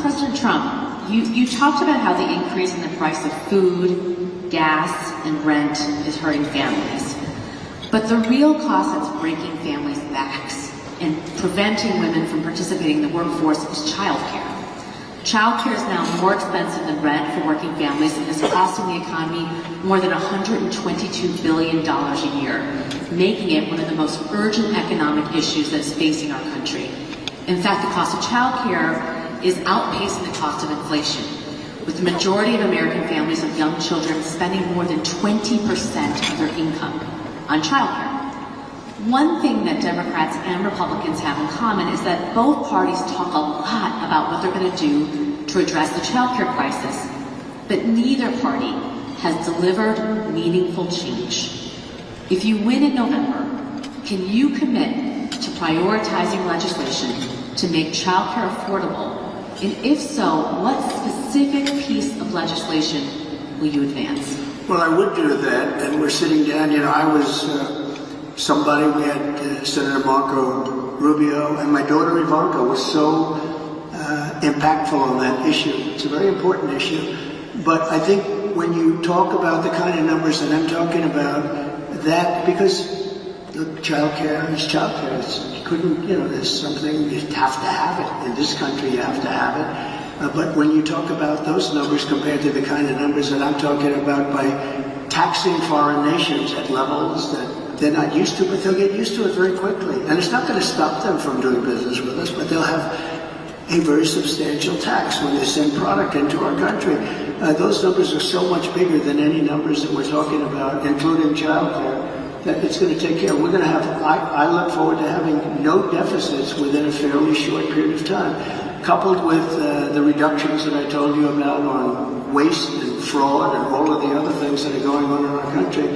President Trump, you talked about how the increase in the price of food, gas, and rent is hurting families. But the real cost that's breaking families' backs and preventing women from participating in the workforce is childcare. Childcare is now more expensive than rent for working families and is costing the economy more than $122 billion a year, making it one of the most urgent economic issues that's facing our country. In fact, the cost of childcare is outpacing the cost of inflation, with the majority of American families with young children spending more than 20% of their income on childcare. One thing that Democrats and Republicans have in common is that both parties talk a lot about what they're going to do to address the childcare crisis, but neither party has delivered meaningful change. If you win in November, can you commit to prioritizing legislation to make childcare affordable? And if so, what specific piece of legislation will you advance? Well, I would do that, and we're sitting down. I was somebody, we had Senator Marco Rubio, and my daughter Ivanka was so impactful on that issue. It's a very important issue. But I think when you talk about the kind of numbers that I'm talking about, that, because childcare is childcare. You couldn't, there's something, you have to have it. In this country, you have to have it. But when you talk about those numbers compared to the kind of numbers that I'm talking about by taxing foreign nations at levels that they're not used to, but they'll get used to it very quickly. And it's not going to stop them from doing business with us, but they'll have a very substantial tax when they send product into our country. Those numbers are so much bigger than any numbers that we're talking about, including childcare, that it's going to take care. We're going to have, I look forward to having no deficits within a fairly short period of time, coupled with the reductions that I told you about on waste and fraud and all of the other things that are going on in our country,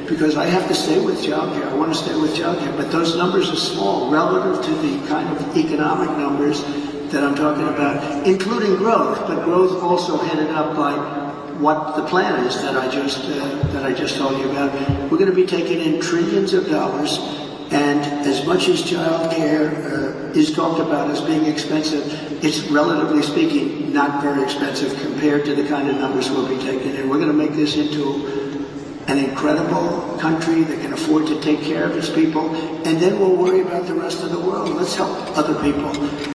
because I have to stay with childcare. I want to stay with childcare, but those numbers are small relative to the kind of economic numbers that I'm talking about, including growth, but growth also headed up by what the plan is that I just told you about. We're going to be taking in trillions of dollars, and as much as child care is talked about as being expensive, it's relatively speaking not very expensive compared to the kind of numbers we'll be taking in. We're going to make this into an incredible country that can afford to take care of its people, and then we'll worry about the rest of the world. Let's help other people.